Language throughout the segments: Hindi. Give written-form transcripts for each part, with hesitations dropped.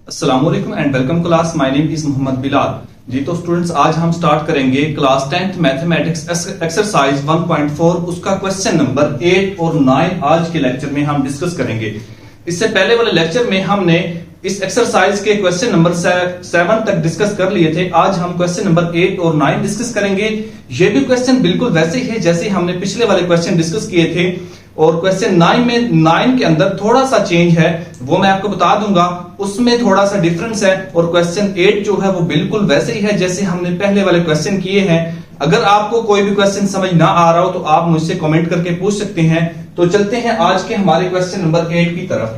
अस्सलाम वालेकुम and welcome class. My name is Mohammad Bilal. जी तो स्टूडेंट्स, आज हम स्टार्ट करेंगे क्लास 10th मैथमेटिक्स एक्सरसाइज 1.4 उसका क्वेश्चन नंबर 8 और 9 आज के लेक्चर में हम डिस्कस करेंगे। इससे पहले वाले लेक्चर में हमने इस एक्सरसाइज के क्वेश्चन नंबर 7 तक डिस्कस कर लिए थे। आज हम क्वेश्चन नंबर 8 और 9 डिस्कस करेंगे। ये भी क्वेश्चन बिल्कुल वैसे ही है जैसे हमने पिछले वाले क्वेश्चन डिस्कस किए थे, और क्वेश्चन 9 के अंदर थोड़ा सा चेंज है, वो मैं आपको बता दूंगा। उसमें थोड़ा सा डिफरेंस है, और क्वेश्चन 8 जो है वो बिल्कुल वैसे ही है जैसे हमने पहले वाले क्वेश्चन किए हैं। अगर आपको कोई भी क्वेश्चन समझ ना आ रहा हो तो आप मुझसे कमेंट करके पूछ सकते हैं। तो चलते हैं आज के हमारे क्वेश्चन नंबर 8 की तरफ।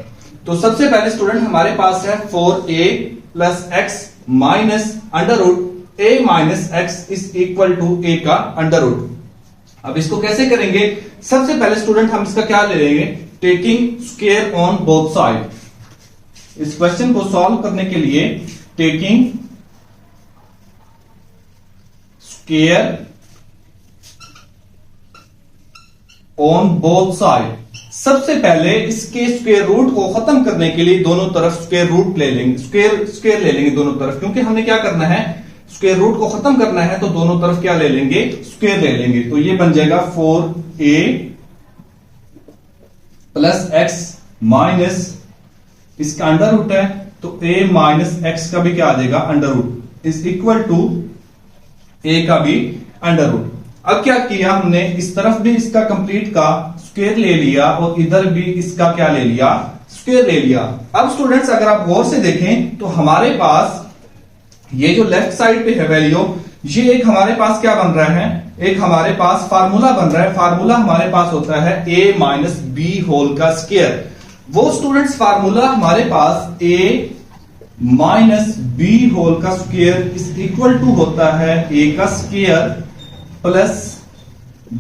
तो सबसे पहले स्टूडेंट हमारे पास है 4a plus X minus under root a minus X is equal to a का अंडर रूट। अब इसको कैसे करेंगे? सबसे पहले स्टूडेंट हम इसका क्या ले लेंगे, taking square on both side. इस क्वेश्चन को सॉल्व करने के लिए taking square on both side. सबसे पहले इसके स्क्वायर रूट को खत्म करने के लिए दोनों तरफ स्क्वायर रूट ले लेंगे, स्क्वायर ले लेंगे दोनों तरफ, क्योंकि हमने क्या करना है, स्क्वायर रूट को खत्म करना है। तो दोनों तरफ क्या ले लेंगे, स्क्वायर ले लेंगे। तो ये बन जाएगा 4a प्लस एक्स माइनस इसका अंडर रूट है, तो a माइनस एक्स का भी क्या आ जाएगा, under root is equal to a का भी अंडर रूट। अब क्या किया हमने, इस तरफ भी इसका कंप्लीट का स्क्वायर ले लिया और इधर भी इसका क्या ले लिया, स्क्वायर ले लिया। अब स्टूडेंट्स अगर आप गौर से देखें तो हमारे पास ये जो लेफ्ट साइड पे है वैल्यू, ये एक हमारे पास क्या बन रहा है, एक हमारे पास फार्मूला बन रहा है। फार्मूला हमारे पास होता है a माइनस बी होल का स्क्वायर। वो स्टूडेंट्स फार्मूला हमारे पास a माइनस बी होल का स्क्वायर इज इक्वल टू होता है a का स्क्वायर प्लस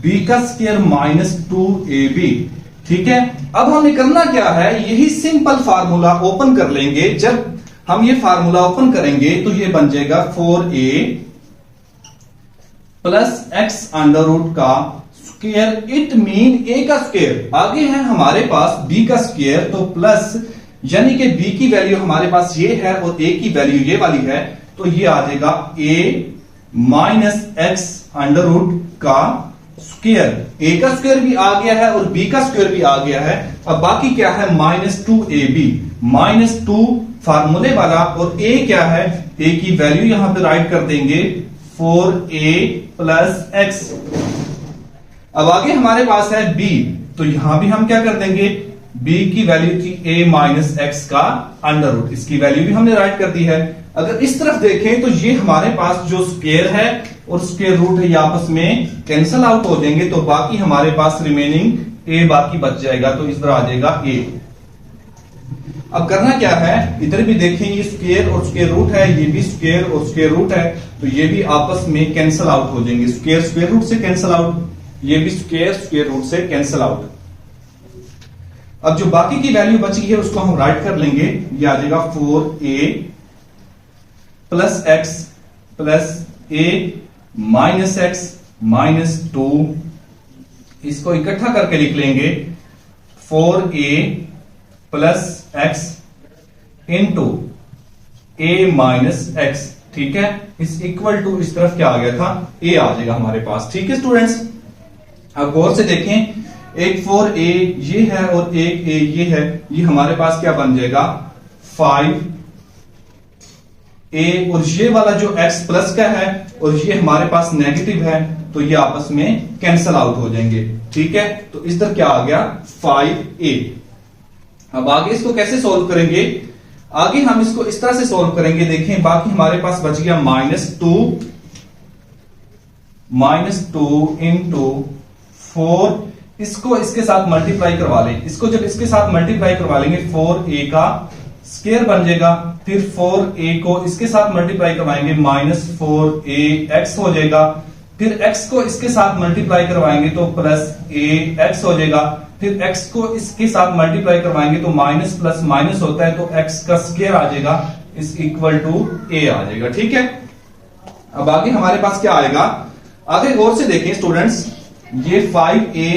b का स्क्वायर माइनस 2ab। ठीक है, अब हमें करना क्या है, यही सिंपल फार्मूला ओपन कर लेंगे। जब हम ये फार्मूला ओपन करेंगे तो ये बन जाएगा 4a plus X under root का स्क्वायर। इट मीन a का स्क्वायर, आगे है हमारे पास b का स्क्वायर, तो प्लस यानी कि b की वैल्यू हमारे पास ये है और a की वैल्यू ये वाली है, तो ये आ जाएगा a minus X under root का स्क्वायर। a का स्क्वायर भी आ गया है और b का स्क्वायर भी आ गया है। अब बाकी क्या है, माइनस 2ab, माइनस 2 फार्मूले वाला, और a क्या है, a की वैल्यू यहां पे राइट कर देंगे 4a प्लस एक्स। अब आगे हमारे पास है b, तो यहां भी हम क्या कर देंगे, b की वैल्यू थी a माइनस एक्स का अंडर रूट, इसकी वैल्यू भी हमने राइट कर दी है। अगर इस तरफ देखें तो ये हमारे पास जो स्क्वायर है और स्क्वायर रूट है ये आपस में कैंसल आउट हो जाएंगे, तो बाकी हमारे पास रिमेनिंग a बाकी बच जाएगा, तो इस तरह आ जाएगा a। अब करना क्या है, इधर भी देखें ये स्क्वायर और स्क्वायर रूट है, ये भी स्क्वायर और स्क्वायर रूट है, तो ये भी आपस में कैंसल आउट हो जाएंगे। स्क्वायर स्क्वायर रूट से कैंसल आउट, ये भी स्क्वायर स्क्वायर रूट से कैंसल आउट। अब जो बाकी की वैल्यू बची है उसको हम राइट कर लेंगे, ये आ जाएगा 4a plus x plus a minus x minus 2, इसको इकट्ठा करके लिख लेंगे 4a plus x into a minus x. ठीक है, इस इक्वल टू इस तरफ क्या आ गया था, a आ जाएगा हमारे पास। ठीक है स्टूडेंट्स, अब गौर से देखें, एक 4a ये है और एक a ये है, ये हमारे पास क्या बन जाएगा 5a, और ये वाला जो x प्लस का है और ये हमारे पास नेगेटिव है, तो ये आपस में कैंसल आउट हो जाएंगे। ठीक है, तो इस तरह क्या आ गया 5a। अब आगे इसको कैसे सॉल्व करेंगे, आगे हम इसको इस तरह से सॉल्व करेंगे। देखें बाकी हमारे पास बच गया -2 इंटू 4, इसको इसके साथ मल्टीप्लाई करवा लें। इसको जब इसके साथ मल्टीप्लाई करवा लेंगे 4a का स्क्वायर बन जाएगा, फिर 4a को इसके साथ मल्टीप्लाई करवाएंगे -4ax हो जाएगा, फिर x को इसके साथ मल्टीप्लाई करवाएंगे तो प्लस ax हो जाएगा, फिर x को इसके साथ मल्टीप्लाई करवाएंगे तो माइनस प्लस माइनस होता है, तो x का स्क्वायर आ जाएगा इज इक्वल टू a आ जाएगा। ठीक है, अब आगे हमारे पास क्या आएगा, आगे गौर से देखें स्टूडेंट्स, ये 5a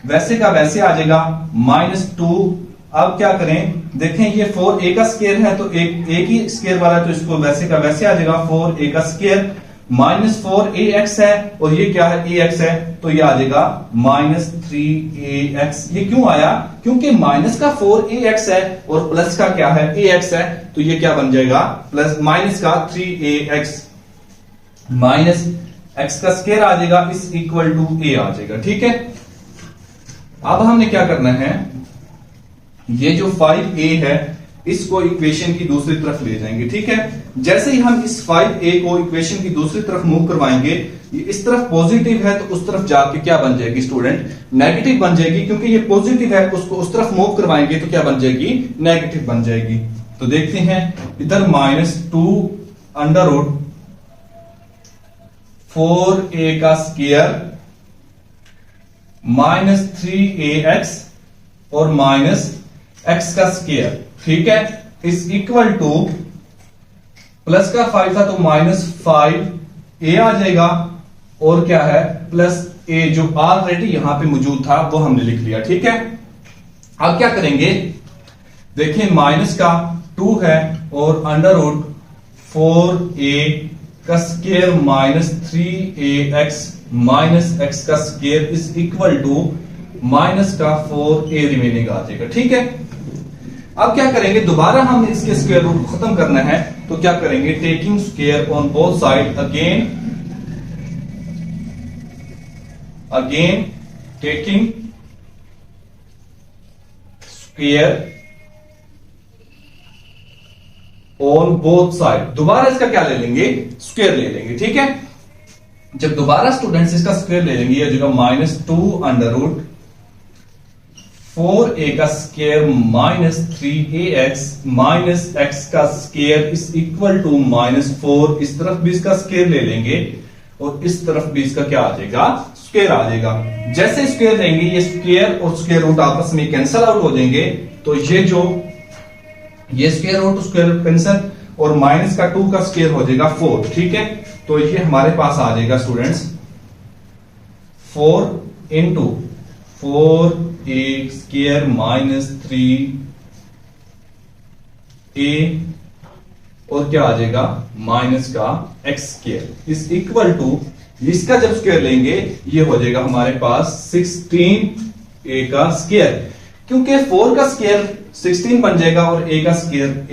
वैसे का वैसे आ जाएगा, -2 अब क्या करें, देखें ये 4a का स्क्वायर है तो एक ही स्क्वायर वाला है तो इसको वैसे का वैसे आ जाएगा 4a का स्क्वायर माइनस 4ax है और ये क्या है ax है तो ये आ जाएगा माइनस 3ax। ये क्यों आया, क्योंकि माइनस का 4ax है और प्लस का क्या है ax है तो ये क्या बन जाएगा प्लस माइनस का 3ax माइनस x का स्क्वायर आ जाएगा इस इक्वल टू a आ जाएगा। ठीक है, अब हमने क्या करना है, ये जो 5a है इसको इक्वेशन की दूसरी तरफ ले जाएंगे। ठीक है, जैसे ही हम इस 5a को इक्वेशन की दूसरी तरफ मूव करवाएंगे, ये इस तरफ पॉजिटिव है तो उस तरफ जाके क्या बन जाएगी स्टूडेंट, नेगेटिव बन जाएगी, क्योंकि ये पॉजिटिव है उसको उस तरफ मूव करवाएंगे तो क्या बन जाएगी, नेगेटिव बन जाएगी। तो देखते हैं इधर -2 अंडर रूट 4a का स्क्वायर माइनस 3ax और माइनस x का स्क्वायर। ठीक है, इस इक्वल टू प्लस का 5 था तो -5a आ जाएगा और क्या है प्लस a जो ऑलरेडी यहां पे मौजूद था वो हमने लिख लिया। ठीक है, अब क्या करेंगे, देखें माइनस का 2 है और अंडर रूट 4a का square minus 3ax minus x का square is equal to minus का 4a रिमेनिंग आ जाएगा। ठीक है, अब क्या करेंगे, दोबारा हमने इसके स्क्वायर रूट को खत्म करना है तो क्या करेंगे, taking square on both side again taking square on both side, दोबारा इसका क्या ले लेंगे, स्क्वायर ले लेंगे। ठीक है, जब दोबारा स्टूडेंट्स इसका स्क्वायर ले लेंगे ये जगह -2 अंडर रूट 4a का square minus 3ax minus x का स्क्वायर इस इक्वल टू -4, इस तरफ भी इसका स्क्वायर ले लेंगे और इस तरफ भी इसका क्या आ जाएगा, स्क्वायर आ जाएगा। जैसे स्क्वायर लेंगे ये स्क्वायर और स्क्वायर रूट आपस में कैंसिल आउट हो जाएंगे तो ये square root square root cancel और माइनस का 2 का स्क्वायर हो जाएगा 4। ठीक है, तो ये हमारे पास आ जाएगा students 4 into 4a square minus 3a और क्या आ जाएगा माइनस का x square is equal to, इसका जब स्क्वायर लेंगे ये हो जाएगा हमारे पास 16a का स्क्वायर, क्योंकि 4 का स्क्वायर 16 बन जाएगा और a का स्क्वायर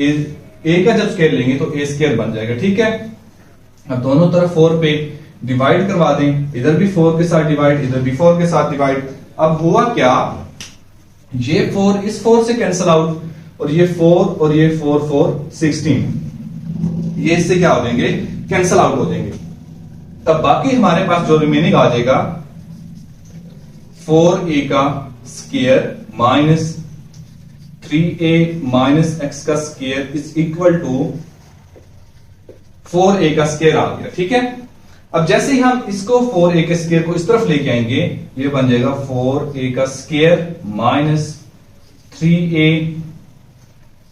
a का जब स्क्वायर लेंगे तो a स्क्वायर बन जाएगा। ठीक है, अब दोनों तरफ 4 पे डिवाइड करवा दें, इधर भी 4 के साथ डिवाइड, इधर भी 4 के साथ डिवाइड। अब हुआ क्या, ये 4 इस 4 से कैंसिल आउट और ये 4 और ये 4 16, ये इससे क्या हो जाएंगे, कैंसिल आउट हो जाएंगे। तब बाकी हमारे पास जो रिमेनिंग आ जाएगा 4a का square minus 3a minus x का square is equal to 4a का स्क्वायर आ गया। ठीक है, अब जैसे ही हम इसको 4a के स्क्वायर को इस तरफ लेके आएंगे ये बन जाएगा 4a का स्क्वायर माइनस 3a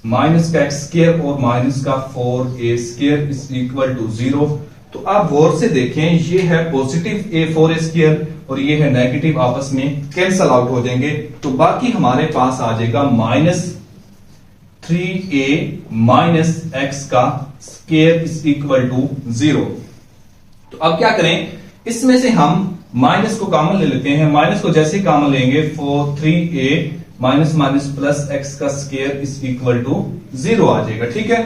माइनस का x स्क्वायर और माइनस का 4a square is equal to 0। तो आप गौर से देखें ये है पॉजिटिव a 4a स्क्वायर और ये है नेगेटिव, आपस में कैंसल आउट हो जाएंगे तो बाकी हमारे पास आ जाएगा माइनस 3a माइनस x का स्क्वायर इज इक्वल टू 0। तो अब क्या करें, इसमें से हम माइनस को कॉमन ले लेते हैं, माइनस को जैसे ही कॉमन लेंगे 3a minus minus plus x का स्क्वायर इज इक्वल टू 0 आ जाएगा। ठीक है,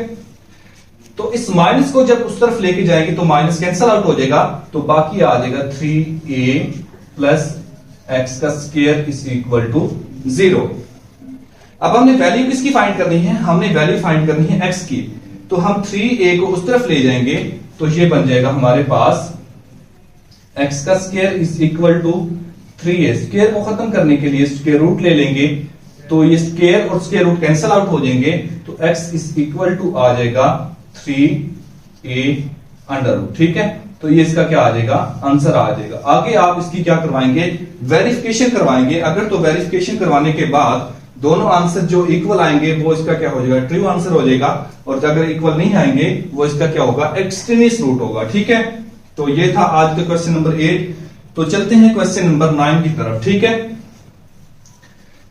तो इस माइनस को जब उस तरफ लेके जाएंगे तो माइनस कैंसिल आउट हो जाएगा तो बाकी आ जाएगा 3a प्लस x का स्क्वायर इज इक्वल टू 0। अब हमने वैल्यू किसकी फाइंड करनी है, हमने वैल्यू फाइंड करनी है x की, तो हम 3a को उस तरफ ले जाएंगे तो ये बन जाएगा हमारे पास x का square is equal to 3a। Square को खत्म करने के लिए स्क्वायर रूट ले लेंगे तो ये स्क्वायर और स्क्वायर रूट कैंसिल आउट हो जाएंगे तो x इज इक्वल टू आ जाएगा 3a अंडर रूट। ठीक है, तो ये इसका क्या आ जाएगा, आंसर आ जाएगा। आगे आप इसकी क्या करवाएंगे, वेरिफिकेशन करवाएंगे। अगर तो वेरिफिकेशन करवाने के बाद दोनों आंसर जो इक्वल आएंगे वो इसका क्या हो जाएगा, ट्रू आंसर हो जाएगा, और अगर इक्वल नहीं आएंगे वो इसका क्या होगा, एक्सट्रीनियस रूट होगा। ठीक है, तो ये था आज का क्वेश्चन नंबर 8। तो चलते हैं क्वेश्चन नंबर 9 की तरफ। ठीक है,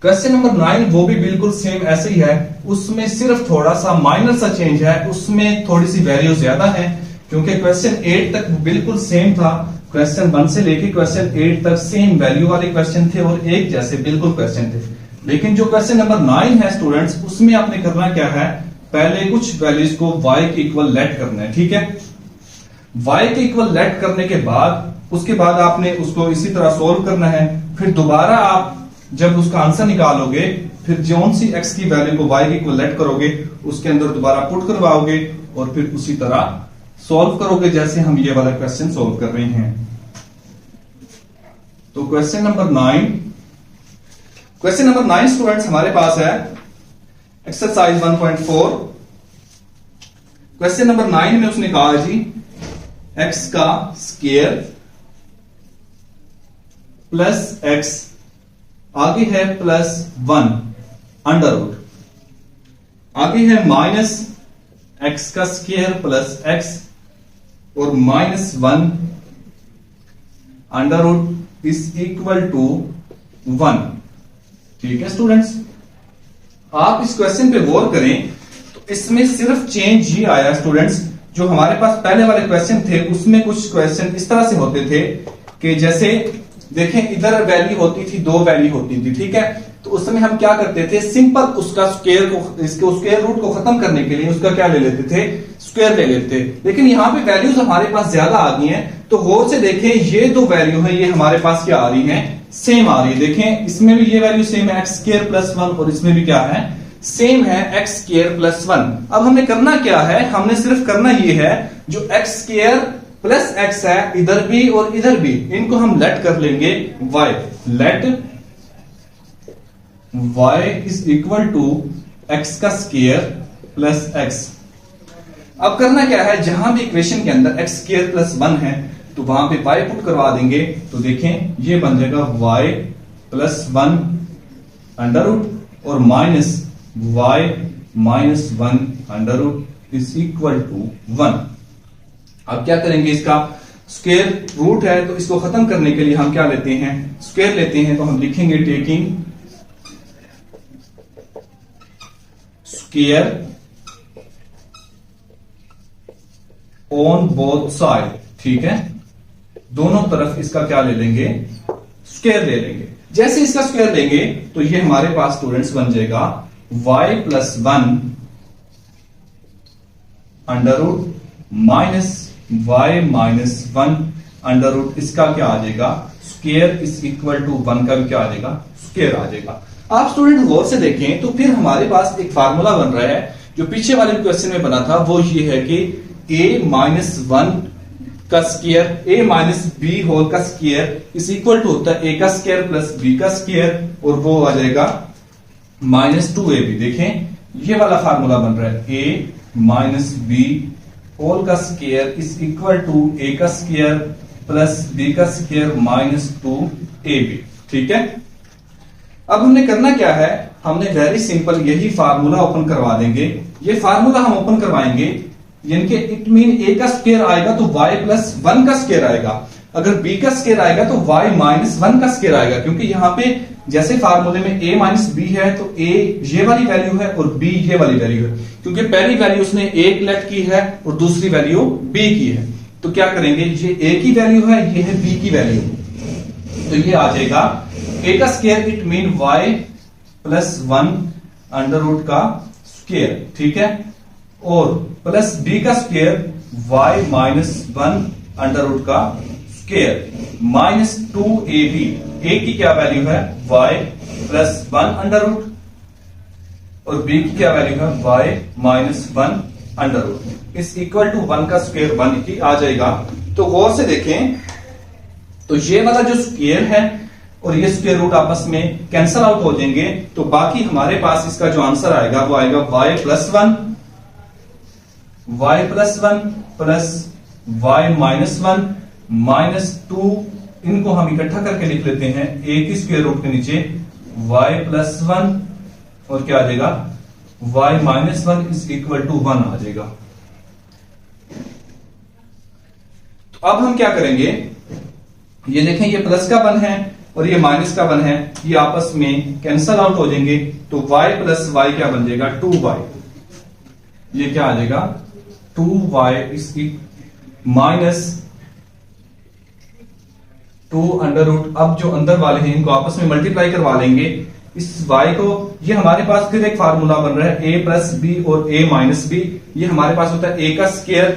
क्वेश्चन नंबर 9 वो भी बिल्कुल सेम ऐसे ही है, उसमें सिर्फ थोड़ा सा माइनर सा चेंज है, उसमें थोड़ी सी वैल्यू ज्यादा है, क्योंकि क्वेश्चन 8 तक बिल्कुल सेम था। क्वेश्चन 1 से लेके क्वेश्चन 8 तक सेम वैल्यू वाले क्वेश्चन थे और एक जैसे बिल्कुल क्वेश्चन थे। लेकिन जो क्वेश्चन नंबर 9 है स्टूडेंट्स, उसमें आपने करना क्या है, पहले कुछ वैल्यूज को y के इक्वल लेट करना है, ठीक है। y के इक्वल लेट करने के बाद उसके बाद आपने उसको इसी तरह सोल्व करना है। फिर दोबारा आप जब उसका आंसर निकालोगे, फिर जौन सी x की वैल्यू को y के इक्वल लेट करोगे उसके अंदर दोबारा पुट करवाओगे और फिर उसी तरह सॉल्व करोगे जैसे हम ये वाला क्वेश्चन सॉल्व कर रहे हैं। तो क्वेश्चन नंबर 9 स्टूडेंट्स हमारे पास है एक्सरसाइज 1.4। क्वेश्चन नंबर 9 में उसने कहा जी x का स्क्वायर प्लस x, आगे है प्लस 1 अंडर रूट, आगे है माइनस x का स्क्वायर प्लस x और minus 1 under root is equal to 1। ठीक है स्टूडेंट्स, आप इस क्वेश्चन पे गौर करें तो इसमें सिर्फ चेंज ही आया स्टूडेंट्स। जो हमारे पास पहले वाले क्वेश्चन थे उसमें कुछ क्वेश्चन इस तरह से होते थे कि जैसे देखें इधर वैल्यू होती थी, 2 वैल्यू होती थी, ठीक है। तो उस समय हम क्या करते थे, सिंपल उसका स्क्वायर को, इसके स्क्वायर रूट को खत्म करने के लिए उसका क्या ले लेते थे, स्क्वायर ले लेते। लेकिन यहाँ पे वैल्यूज हमारे पास ज्यादा आ गई हैं, तो गौर से देखें ये 2 वैल्यू है ये हमारे पास क्या आ रही है, सेम आ रही है। देखें इसमें भी ये वैल्यू सेम है एक्स स्क्वायर प्लस 1 और इसमें भी क्या है, सेम है एक्स स्क्वायर प्लस 1। अब हमने करना क्या है, हमने सिर्फ करना ये है जो एक्स स्क्वायर प्लस एक्स है इधर भी और इधर भी, इनको हम लेट कर लेंगे y। Let y is equal to X का स्क्वायर प्लस एक्स। अब करना क्या है, जहां भी इक्वेशन के अंदर एक्स स्क्वायर प्लस 1 है तो वहां पे y पुट करवा देंगे, तो देखें ये बन जाएगा y प्लस 1 अंडर रूट और minus y minus 1 under root is equal to 1। अब क्या करेंगे, इसका स्क्वायर रूट है तो इसको खत्म करने के लिए हम क्या लेते हैं, स्क्वायर लेते हैं। तो हम लिखेंगे taking square on both side, ठीक है, दोनों तरफ इसका क्या ले लेंगे, स्क्वायर ले लेंगे। जैसे इसका स्क्वायर लेंगे तो ये हमारे पास स्टूडेंट्स बन जाएगा y plus 1 under root minus y minus 1 under root, इसका क्या आ जाएगा, स्क्वायर इज इक्वल टू 1 का भी क्या आ जाएगा, स्क्वायर आ जाएगा। आप स्टूडेंट गौर से देखें तो फिर हमारे पास एक फार्मूला बन रहा है जो पीछे वाले क्वेश्चन में बना था, वो ये है कि a माइनस 1 का square, a minus b whole का स्क्वायर इज इक्वल टू होता है a का स्क्वायर प्लस b का स्क्वायर और वो आ जाएगा माइनस 2ab। देखें ये वाला फार्मूला बन रहा है a माइनस b होल का square is equal to a का स्क्वायर प्लस b का स्क्वायर माइनस 2ab, ठीक है। अब हमने करना क्या है, हमने वेरी सिंपल यही फार्मूला ओपन करवा देंगे। ये फार्मूला हम ओपन करवाएंगे, यानी कि इट मीन a का स्क्वायर आएगा तो y प्लस 1 का स्क्वायर आएगा, अगर b का स्क्वायर आएगा तो y माइनस 1 का स्क्वायर आएगा, क्योंकि यहां पे जैसे फार्मूले में a माइनस b है तो a ये वाली वैल्यू है और b ये वाली वैल्यू है, क्योंकि पहली वैल्यू उसने a लेट की है और दूसरी वैल्यू b की है। तो क्या करेंगे, ये a की वैल्यू है, ये है b की वैल्यू, तो ये आ जाएगा a का square it mean y plus 1 under root का स्क्वायर, ठीक है, और प्लस b का square y minus 1 under root का स्क्वायर माइनस 2ab। a की क्या वैल्यू है, y प्लस 1 अंडर रूट और b की क्या वैल्यू है, y minus 1 under root is equal to 1 का स्क्वायर 1 ही आ जाएगा। तो गौर से देखें तो ये वाला जो स्क्वायर है और ये स्क्वायर रूट आपस में कैंसल आउट हो जाएंगे, तो बाकी हमारे पास इसका जो आंसर आएगा वो आएगा y plus 1 plus y minus 1 minus 2, इनको हम इकट्ठा करके लिख लेते हैं a की स्क्वायर रूट के नीचे y प्लस 1 और क्या आ जाएगा, y minus 1 is equal to 1 आ जाएगा। तो अब हम क्या करेंगे, ये देखें ये प्लस का 1 है और ये माइनस का 1 है, ये आपस में कैंसल आउट हो जाएंगे, तो y प्लस वाई क्या बन जाएगा 2y। ये क्या आ जाएगा 2y इसकी माइनस 2 अंडर रूट। अब जो अंदर वाले हैं इनको आपस में मल्टीप्लाई करवा लेंगे इस y को। ये हमारे पास फिर एक फार्मूला बन रहा है a प्लस बी और a माइनस बी। ये हमारे पास होता है a का square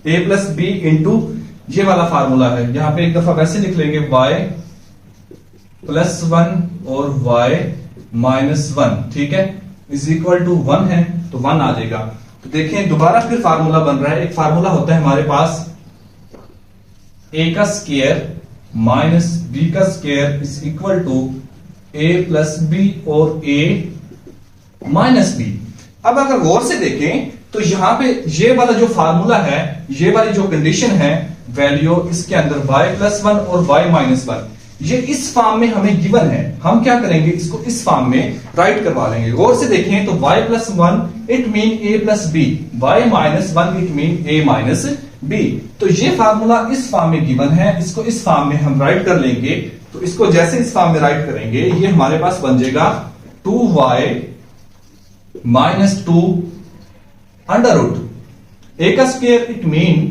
a plus b into ये वाला फार्मूला है। यहां पे एक दफा वैसे लिख लेंगे y प्लस 1 और y माइनस 1, ठीक है, इज इक्वल टू 1 है तो 1 आ जाएगा। तो देखें दोबारा फिर फार्मूला बन रहा है। एक फार्मूला होता है हमारे पास a का स्क्वायर माइनस b का square is equal to a plus b और a माइनस बी। अब अगर गौर से देखें तो यहां पे ये वाला जो फार्मूला है, ये वाली जो कंडीशन है, वैल्यू इसके अंदर y प्लस 1 और y माइनस 1, ये इस फॉर्म में हमें गिवन है। हम क्या करेंगे, इसको इस फॉर्म में राइट करवा लेंगे। गौर से देखें तो y plus 1 it mean a plus b, y minus 1 it mean a minus b. तो ये फार्मूला इस फॉर्म में गिवन है, इसको इस फॉर्म में हम राइट कर लेंगे। तो इसको जैसे इस फॉर्म में राइट करेंगे ये हमारे पास बन जाएगा 2y minus 2 under root a का स्क्वायर इट मीन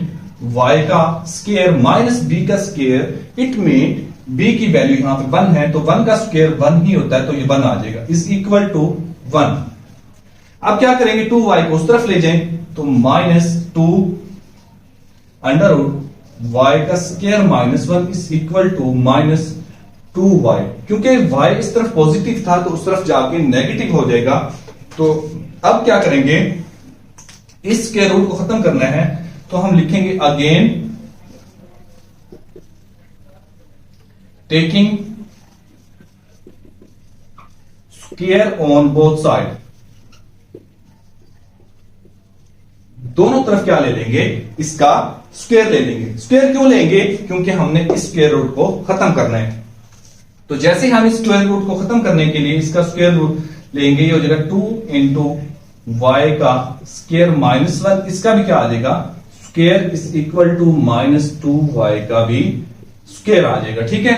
y का स्क्वायर माइनस b का स्क्वायर इट मीन b की वैल्यू यहां पे 1 है तो 1 का स्क्वायर 1 ही होता है, तो ये 1 आ जाएगा इज इक्वल टू 1। अब क्या करेंगे 2y को उस तरफ ले जाएं तो माइनस 2 अंडर रूट y का square minus 1 is equal to minus 2y। क्योंकि y इस तरफ पॉजिटिव था तो उस तरफ जाके नेगेटिव हो जाएगा। तो अब क्या करेंगे, इस स्क्वायर रूट को खत्म करना है तो हम लिखेंगे again taking square on both side. दोनों तरफ क्या ले लेंगे, इसका स्क्वायर ले लेंगे। स्क्वायर क्यों लेंगे, क्योंकि हमने इस स्क्वायर रूट को खत्म करना है। तो जैसे हम इस स्क्वायर रूट को खत्म करने के लिए इसका स्क्वायर रूट लेंगे, ये हो जाएगा 2 इंटू वाई का स्क्वायर माइनस 1, इसका भी क्या आ जाएगा square is equal to minus 2y का भी स्क्वायर आ जाएगा, ठीक है।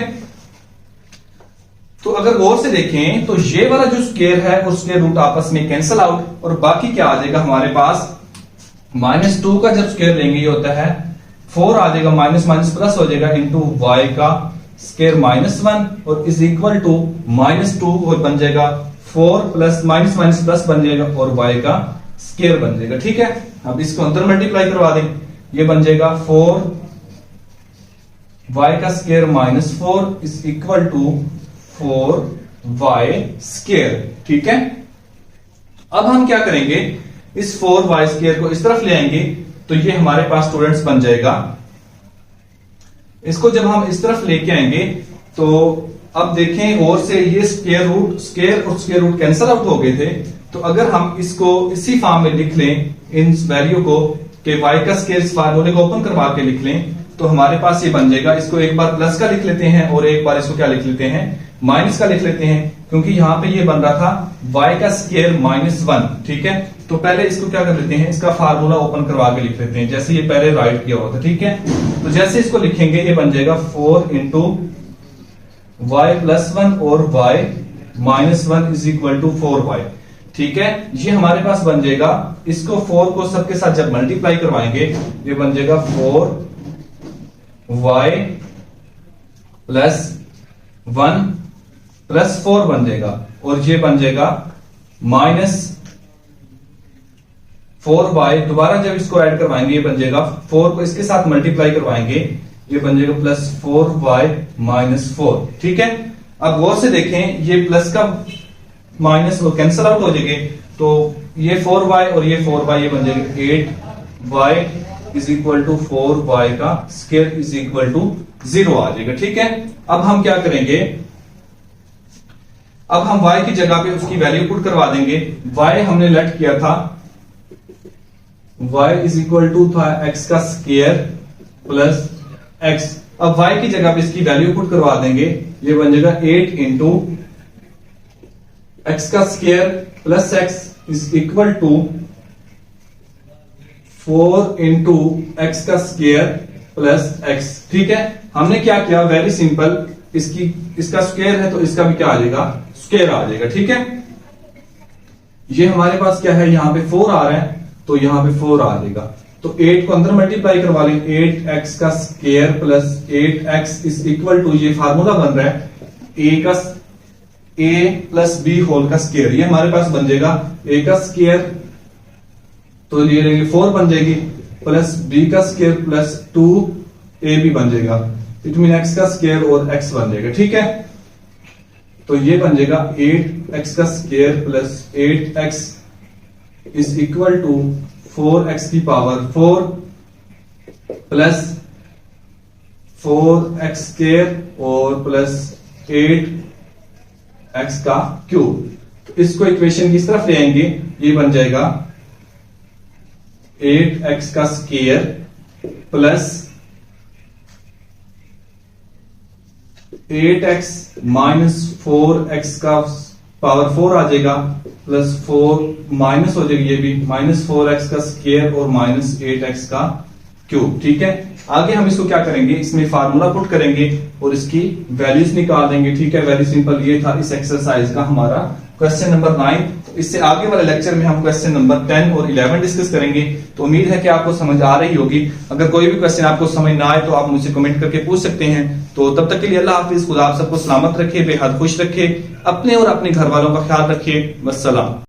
तो अगर गौर से देखें तो ये वाला जो स्क्वायर है और स्क्वायर रूट आपस में कैंसल आउट और बाकी क्या आ जाएगा हमारे पास माइनस 2 का जब स्क्वायर लेंगे ये होता है 4 आ जाएगा, माइनस माइनस प्लस हो जाएगा इंटू वाई का स्क्वायर माइनस 1 और इज इक्वल टू माइनस 2 और बन जाएगा 4 प्लस माइनस माइनस प्लस बन जाएगा और y का स्क्वायर बन जाएगा, ठीक है। अब इसको अंदर मल्टीप्लाई करवा दें, ये बन जाएगा 4 y का square minus 4 is equal to 4y square, ठीक है। अब हम क्या करेंगे, इस 4y स्क्वायर को इस तरफ ले आएंगे तो ये हमारे पास स्टूडेंट्स बन जाएगा। इसको जब हम इस तरफ लेके आएंगे तो अब देखें और से ये स्क्वायर और स्क्वायर रूट कैंसल आउट हो गए थे। तो अगर हम इसको इसी फॉर्म में लिख लें इन वैल्यू को कि y का स्क्वायर इस फार्मूले को ओपन करवा के लिख लें तो हमारे पास ये बन जाएगा। इसको एक बार प्लस का लिख लेते हैं और एक बार इसको क्या लिख लेते हैं माइनस का लिख लेते हैं, क्योंकि यहां पे ये बन रहा था y का स्क्वायर माइनस 1, ठीक है। तो पहले इसको क्या कर लेते हैं, इसका फार्मूला ओपन करवा के लिख लेते हैं जैसे ये पहले राइट किया हुआ था, ठीक है। तो जैसे इसको लिखेंगे ये बन जाएगा 4 इंटू y प्लस 1 और y minus 1 is equal to 4y, ठीक है। ये हमारे पास बन जाएगा। इसको 4 को सबके साथ जब मल्टीप्लाई करवाएंगे ये बन जाएगा 4y प्लस 1 प्लस 4 बन जाएगा और ये बन जाएगा माइनस 4y। दोबारा जब इसको ऐड करवाएंगे ये बन जाएगा 4 को इसके साथ मल्टीप्लाई करवाएंगे ये बन जाएगा प्लस 4y माइनस 4, ठीक है। अब गौर से देखें ये प्लस का माइनस वो कैंसल आउट हो जाएंगे तो ये 4y और ये 4y ये बन जाएगा 8y is equal to 4y का स्क्वायर इज इक्वल टू 0 आ जाएगा, ठीक है। अब हम क्या करेंगे, अब हम y की जगह पे उसकी वैल्यू पुट करवा देंगे। y हमने लेट किया था y इज इक्वल टू था x का स्क्वायर प्लस x। अब y की जगह पे इसकी वैल्यू पुट करवा देंगे ये बन जाएगा 8 इंटू x का square plus x is equal to 4 into x का स्क्वायर प्लस x, ठीक है। हमने क्या किया, वेरी सिंपल, इसका स्क्वायर है तो इसका भी क्या आ जाएगा, स्क्वायर आ जाएगा। ठीक है, ये हमारे पास क्या है, यहां पे 4 आ रहा है तो यहां पे 4 आ जाएगा। तो 8 को अंदर मल्टीप्लाई करवा लें, 8x का square plus 8x is equal to, ये फार्मूला बन रहा है a प्लस b होल का स्क्वायर, ये हमारे पास बन जाएगा a का स्क्वायर तो ये 4 बन जाएगी प्लस b का स्क्वायर प्लस 2ab बन जाएगा, इट मीन x का स्क्वायर और x बन जाएगा। ठीक है, तो ये बन जाएगा 8x का square plus 8x is equal to 4x की पावर 4 प्लस 4x स्क्वायर और प्लस 8x का क्यूब। तो इसको इक्वेशन की तरफ ले आएंगे, ये बन जाएगा 8x का square plus 8x minus 4x का पावर 4 आ जाएगा प्लस 4 माइनस हो जाएगी, ये भी माइनस 4x का स्क्वायर और माइनस 8x का क्यूब। ठीक है, आगे हम इसको क्या करेंगे, इसमें फार्मूला पुट करेंगे और इसकी वैल्यूज निकाल देंगे। ठीक है, वेरी सिंपल, ये था इस एक्सरसाइज का हमारा क्वेश्चन नंबर 9। इससे आगे वाले लेक्चर में हम क्वेश्चन नंबर 10 और 11 डिस्कस करेंगे। तो उम्मीद है कि आपको समझ आ रही होगी। अगर कोई भी क्वेश्चन आपको समझ ना आए तो आप मुझसे कमेंट करके पूछ सकते हैं। तो तब तक के लिए अल्लाह हाफिज, खुदा आप सबको सलामत रखे, बेहद खुश रखे, अपने और अपने घर वालों का ख्याल रखिए। वस्सलाम।